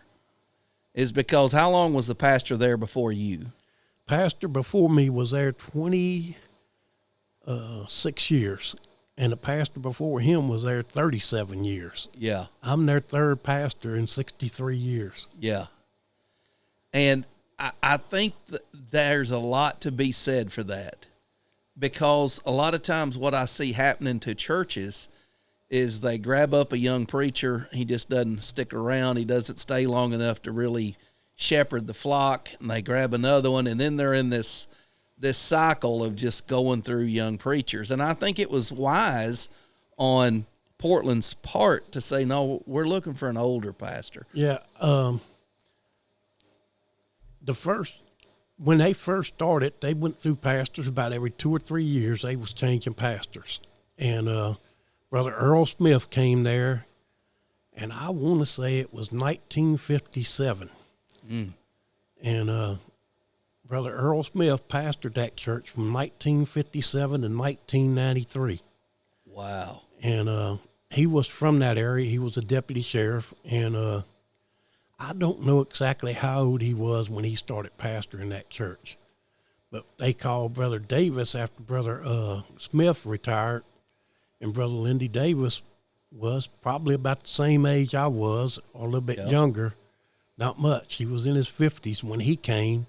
is because how long was the pastor there before you? Pastor before me was there 26 years. And the pastor before him was there 37 years. Yeah. I'm their 3rd pastor in 63 years. Yeah. And I think that there's a lot to be said for that. Because a lot of times what I see happening to churches is they grab up a young preacher. He just doesn't stick around. He doesn't stay long enough to really shepherd the flock. And they grab another one. And then they're in this cycle of just going through young preachers. And I think it was wise on Portland's part to say, no, we're looking for an older pastor. Yeah. When they first started, they went through pastors about every 2 or 3 years. They was changing pastors. And Brother Earl Smith came there, and I want to say it was 1957. And Brother Earl Smith pastored that church from 1957 to 1993. Wow. And he was from that area. He was a deputy sheriff. And I don't know exactly how old he was when he started pastoring that church. But they called Brother Davis after Brother Smith retired. And Brother Lindy Davis was probably about the same age I was, or a little bit younger. Not much. He was in his 50s when he came.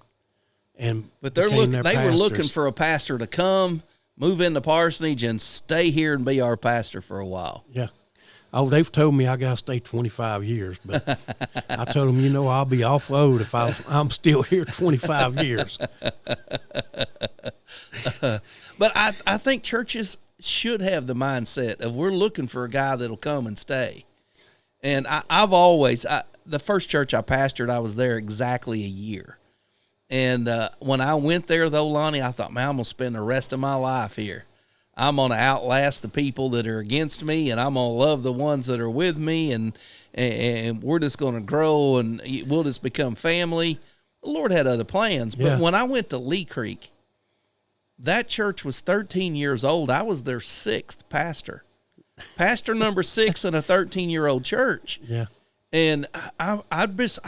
But they were looking for a pastor to come, move into parsonage, and stay here and be our pastor for a while. Yeah. Oh, they've told me I got to stay 25 years, but I told them, I'll be awful old if I'm still here 25 years. But I think churches should have the mindset of we're looking for a guy that'll come and stay. And I've always, the first church I pastored, I was there exactly a year. And when I went there, though, Lonnie, I thought, man, I'm going to spend the rest of my life here. I'm going to outlast the people that are against me, and I'm going to love the ones that are with me, and we're just going to grow, and we'll just become family. The Lord had other plans. But when I went to Lee Creek, that church was 13 years old. I was their sixth pastor. Pastor number 6 in a 13-year-old church. Yeah. And I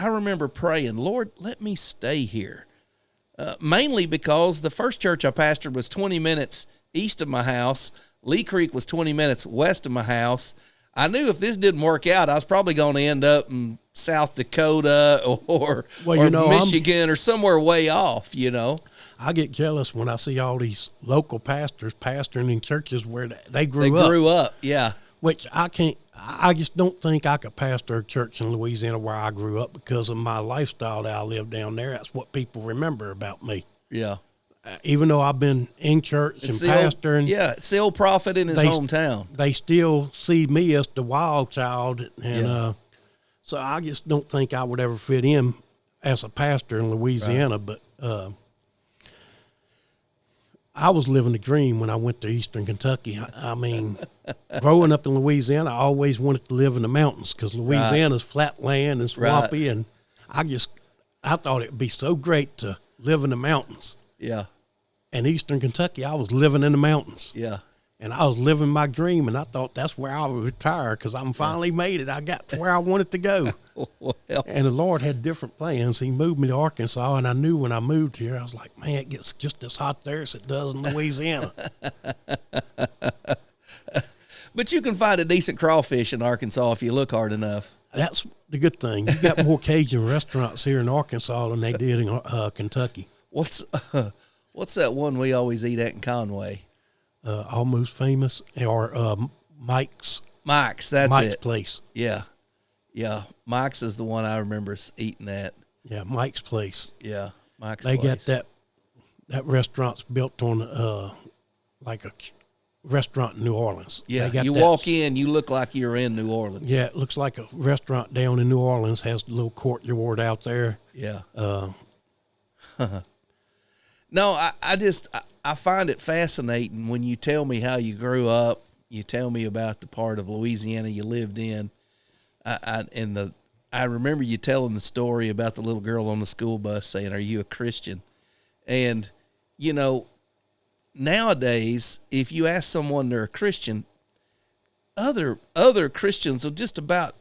remember praying, Lord, let me stay here. Mainly because the first church I pastored was 20 minutes east of my house. Lee Creek was 20 minutes west of my house. I knew if this didn't work out, I was probably going to end up in South Dakota or Michigan or somewhere way off, you know. I get jealous when I see all these local pastors pastoring in churches where they grew up, yeah. Which I just don't think I could pastor a church in Louisiana where I grew up because of my lifestyle that I lived down there. That's what people remember about me. Yeah. Even though I've been in church and pastoring. It's the old prophet in his hometown. They still see me as the wild child. And so I just don't think I would ever fit in as a pastor in Louisiana. Right. But I was living the dream when I went to Eastern Kentucky. I mean, growing up in Louisiana, I always wanted to live in the mountains because Louisiana's flat land and swampy. And I thought it would be so great to live in the mountains. Yeah. In Eastern Kentucky, I was living in the mountains. Yeah. And I was living my dream, and I thought that's where I would retire because I'm finally made it. I got to where I wanted to go. Well. And the Lord had different plans. He moved me to Arkansas, and I knew when I moved here, I was like, man, it gets just as hot there as it does in Louisiana. But you can find a decent crawfish in Arkansas if you look hard enough. That's the good thing. You got more Cajun restaurants here in Arkansas than they did in Kentucky. What's that one we always eat at in Conway? Almost Famous, or Mike's. Mike's, that's Mike's it. Place. Yeah. Mike's is the one I remember eating at. Yeah, Mike's Place. Yeah, Mike's They Place. got that restaurant's built on like a restaurant in New Orleans. Yeah, you walk in, you look like you're in New Orleans. Yeah, it looks like a restaurant down in New Orleans, has a little courtyard out there. Yeah. No, I find it fascinating when you tell me how you grew up. You tell me about the part of Louisiana you lived in. I remember you telling the story about the little girl on the school bus saying, "Are you a Christian?" And you know, nowadays, if you ask someone they're a Christian, other Christians will just about,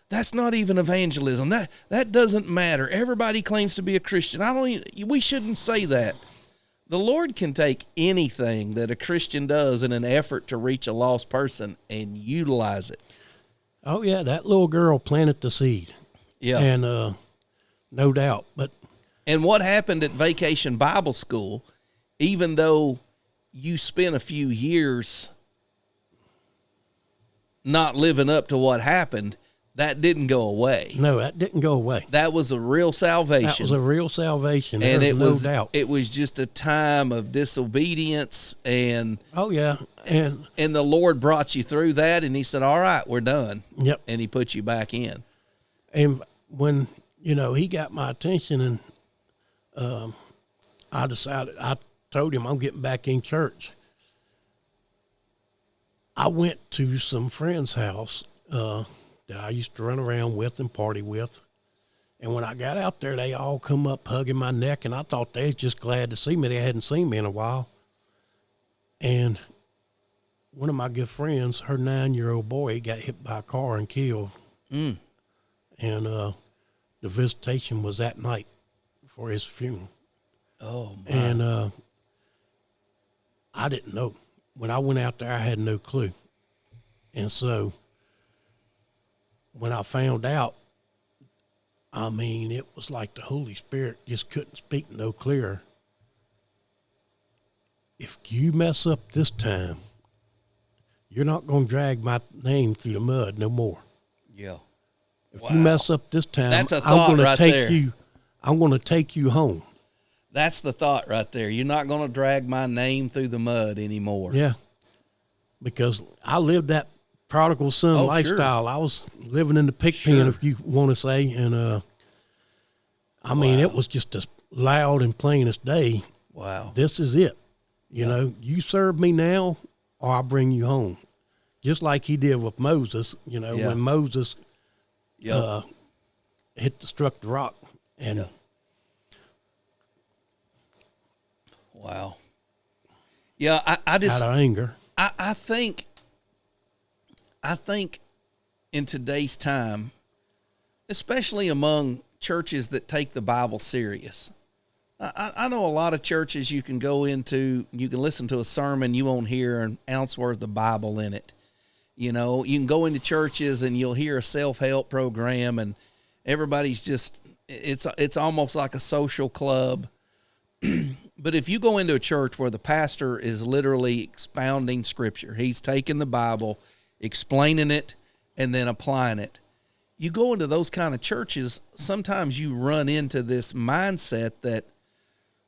that's not even evangelism. That doesn't matter. Everybody claims to be a Christian. We shouldn't say that. The Lord can take anything that a Christian does in an effort to reach a lost person and utilize it. Oh yeah, that little girl planted the seed. Yeah. And no doubt. And what happened at Vacation Bible School, even though you spent a few years not living up to what happened, that didn't go away. No, that didn't go away. That was a real salvation. That was a real salvation. And no doubt. It was just a time of disobedience and and the Lord brought you through that, and he said, "All right, we're done." Yep. And he put you back in. And when, he got my attention, and I told him I'm getting back in church. I went to some friend's house that I used to run around with and party with. And when I got out there, they all come up hugging my neck, and I thought they was just glad to see me. They hadn't seen me in a while. And one of my good friends, her 9-year-old boy, he got hit by a car and killed. And the visitation was that night for his funeral. Oh, my. And I didn't know. When I went out there, I had no clue. And so when I found out, I mean, it was like the Holy Spirit just couldn't speak no clearer. If you mess up this time, you're not going to drag my name through the mud no more. Yeah. If you mess up this time, that's a thought right there. I'm going to take you home. That's the thought right there. You're not going to drag my name through the mud anymore. Yeah. Because I lived that prodigal son Oh, lifestyle. I was living in the pig pen, if you want to say, and I mean, it was just as loud and plain as day. Wow. This is it. You know, you serve me now, or I'll bring you home. Just like he did with Moses. You know, when Moses struck the rock, and wow. Yeah, I just out of anger. I think in today's time, especially among churches that take the Bible serious, I know a lot of churches you can go into, you can listen to a sermon, you won't hear an ounce worth of Bible in it. You know, you can go into churches and you'll hear a self-help program, and everybody's just, it's almost like a social club. But if you go into a church where the pastor is literally expounding Scripture, he's taking the Bible, explaining it, and then applying it. You go into those kind of churches, sometimes you run into this mindset that,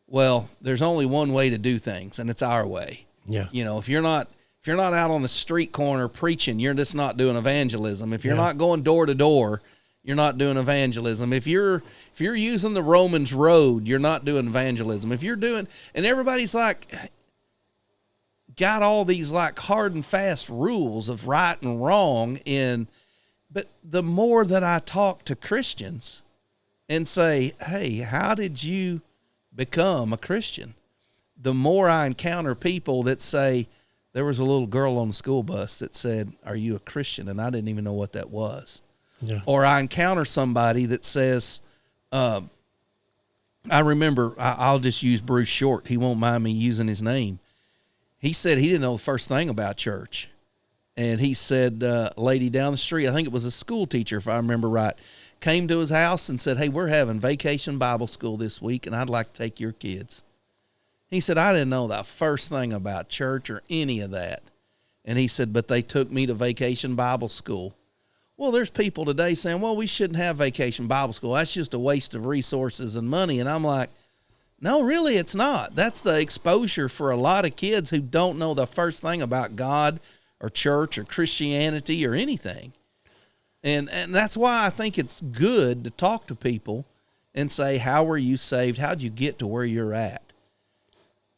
well, there's only one way to do things, and it's our way. Yeah. You know, if you're not out on the street corner preaching, you're just not doing evangelism. If you're not going door to door, you're not doing evangelism. If you're using the Romans road, you're not doing evangelism. If you're doing, and everybody's like, got all these like hard and fast rules of right and wrong but the more that I talk to Christians and say, hey, how did you become a Christian? The more I encounter people that say, there was a little girl on the school bus that said, are you a Christian? And I didn't even know what that was. Yeah. Or I encounter somebody that says, I remember, I'll just use Bruce Short. He won't mind me using his name. He said he didn't know the first thing about church. And he said, a lady down the street, I think it was a school teacher, if I remember right, came to his house and said, hey, we're having vacation Bible school this week, and I'd like to take your kids. He said, I didn't know the first thing about church or any of that. And he said, but they took me to vacation Bible school. Well, there's people today saying, well, we shouldn't have vacation Bible school. That's just a waste of resources and money. And I'm like, no, really, it's not. That's the exposure for a lot of kids who don't know the first thing about God or church or Christianity or anything. And that's why I think it's good to talk to people and say, how were you saved? How'd you get to where you're at?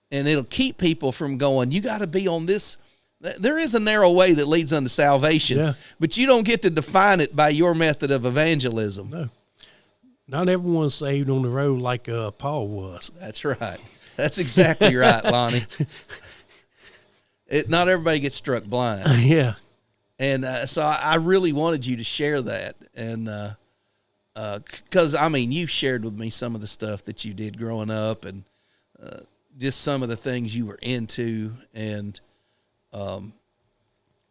And it'll keep people from going, you got to be on this. There is a narrow way that leads unto salvation, but you don't get to define it by your method of evangelism. No. Not everyone's saved on the road like Paul was. That's right. That's exactly right, Lonnie. Not everybody gets struck blind. Yeah. And so I really wanted you to share that. And because, I mean, you've shared with me some of the stuff that you did growing up and just some of the things you were into. And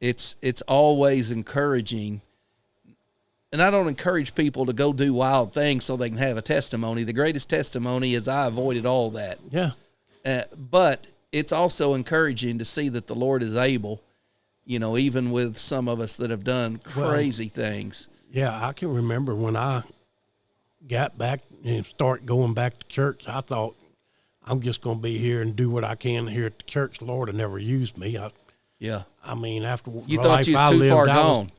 it's always encouraging. And I don't encourage people to go do wild things so they can have a testimony. The greatest testimony is I avoided all that. Yeah. But it's also encouraging to see that the Lord is able, you know, even with some of us that have done crazy things. Yeah, I can remember when I got back and started going back to church, I thought, I'm just going to be here and do what I can here at the church. The Lord had never used me. I mean, after you thought you was too far gone.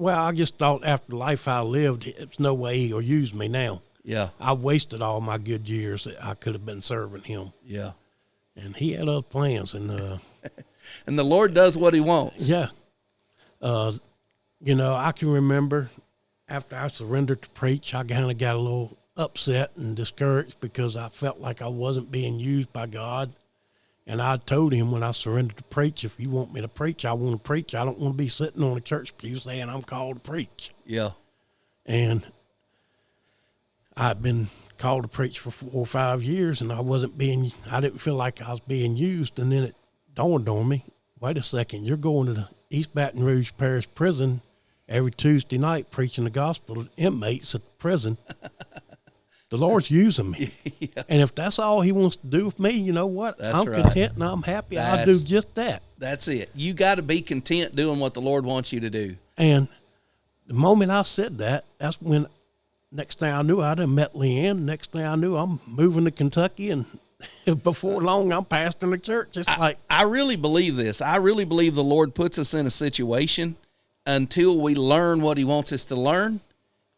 I just thought after the life I lived, it's no way he'll use me now. Yeah. I wasted all my good years that I could have been serving him. Yeah. And he had other plans. And and the Lord does what he wants. Yeah. You know, I can remember after I surrendered to preach, I kind of got a little upset and discouraged because I felt like I wasn't being used by God. And I told him when I surrendered to preach, if you want me to preach, I want to preach. I don't want to be sitting on a church pew saying I'm called to preach. Yeah. And I've been called to preach for 4 or 5 years, and I didn't feel like I was being used. And then it dawned on me, wait a second, you're going to the East Baton Rouge Parish Prison every Tuesday night preaching the gospel to inmates at the prison. The Lord's using me. Yeah. And if that's all he wants to do with me, you know what? I'm content and I'm happy. I'll do just that. That's it. You got to be content doing what the Lord wants you to do. And the moment I said that, that's when next thing I knew, I'd have met Leanne. Next thing I knew, I'm moving to Kentucky, and before long, I'm pastoring the church. I really believe this. I really believe the Lord puts us in a situation, until we learn what he wants us to learn.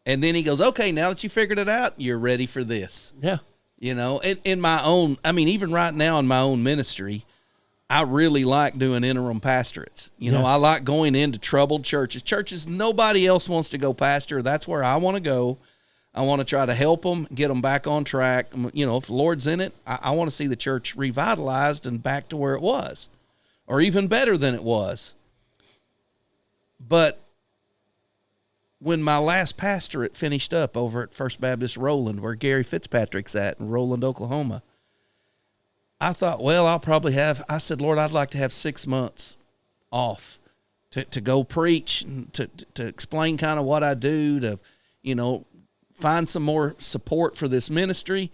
And then he goes, okay, now that you figured it out, you're ready for this. Yeah. You know, in my own, I mean, even right now in my own ministry, I really like doing interim pastorates. You know, I like going into troubled churches nobody else wants to go pastor. That's where I want to go. I want to try to help them, get them back on track. You know, if the Lord's in it, I want to see the church revitalized and back to where it was, or even better than it was. But when my last pastorate finished up over at First Baptist Roland, where Gary Fitzpatrick's at in Roland, Oklahoma, I thought, well, I said, Lord, I'd like to have 6 months off to go preach, and to explain kind of what I do, to, you know, find some more support for this ministry,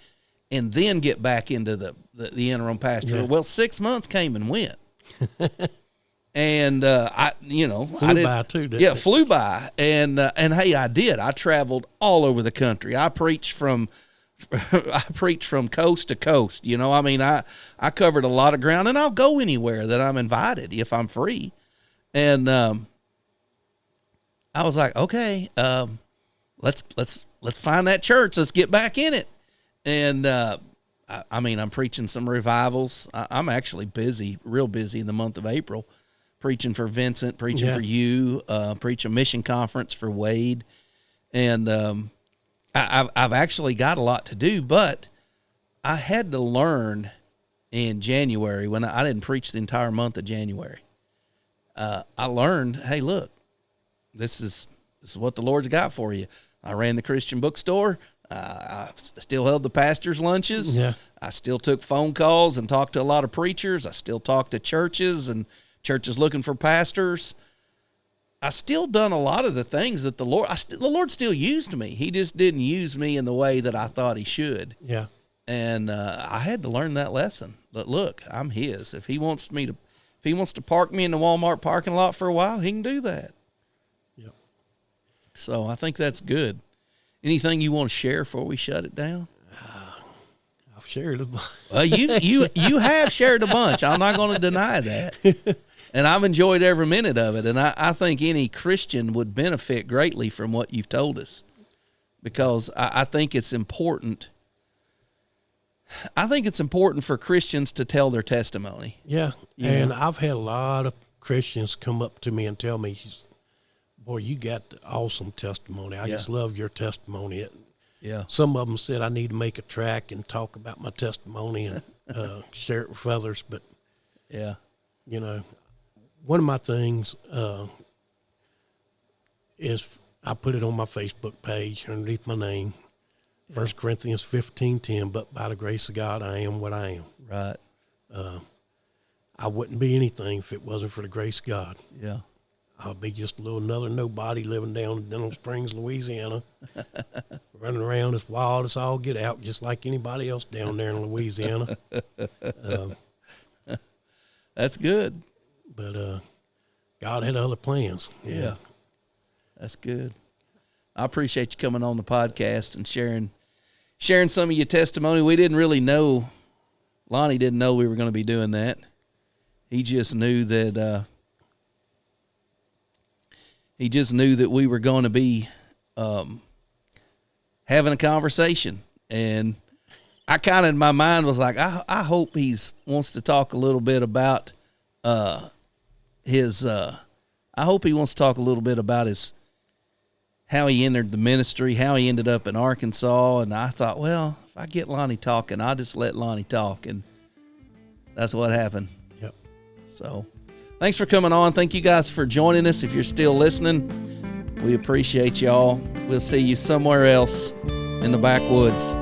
and then get back into the interim pastor. Yeah. Well, 6 months came and went. And, flew by too, didn't it? Flew by. And hey, I did. I traveled all over the country. I preached from coast to coast. You know, I mean, I covered a lot of ground, and I'll go anywhere that I'm invited if I'm free. And, I was like, okay, let's find that church. Let's get back in it. And, I'm preaching some revivals. I'm actually busy, real busy in the month of April, preaching for Vincent, preaching for you, preach a mission conference for Wade. And, I've actually got a lot to do, but I had to learn in January when I didn't preach the entire month of January. I learned, hey, look, this is what the Lord's got for you. I ran the Christian bookstore. I still held the pastor's lunches. Yeah. I still took phone calls and talked to a lot of preachers. I still talked to churches and churches looking for pastors. I still done a lot of the things that the Lord still used me. He just didn't use me in the way that I thought he should. Yeah. And I had to learn that lesson. But look, I'm his. If he wants to park me in the Walmart parking lot for a while, he can do that. Yep. So I think that's good. Anything you want to share before we shut it down? I've shared a bunch. Well, you have shared a bunch. I'm not going to deny that. And I've enjoyed every minute of it. And I think any Christian would benefit greatly from what you've told us, because I think it's important. I think it's important for Christians to tell their testimony. Yeah. And I've had a lot of Christians come up to me and tell me, boy, you got the awesome testimony. I just love your testimony. Some of them said I need to make a track and talk about my testimony and share it with others. But, you know, one of my things is I put it on my Facebook page underneath my name, 1 Corinthians 15:10, but by the grace of God, I am what I am. Right. I wouldn't be anything if it wasn't for the grace of God. Yeah. I'll be just another nobody living down in Denham Springs, Louisiana, running around as wild as all get out, just like anybody else down there in Louisiana. That's good. But God had other plans. Yeah. That's good. I appreciate you coming on the podcast and sharing some of your testimony. We didn't really know, Lonnie didn't know we were going to be doing that. He just knew that we were going to be having a conversation. And I kind of, in my mind, was like, I hope he wants to talk a little bit about how he entered the ministry, how he ended up in Arkansas. And I thought, well, if I get Lonnie talking, I'll just let Lonnie talk. And that's what happened. Yep. So thanks for coming on. Thank you guys for joining us. If you're still listening, we appreciate y'all. We'll see you somewhere else in the backwoods.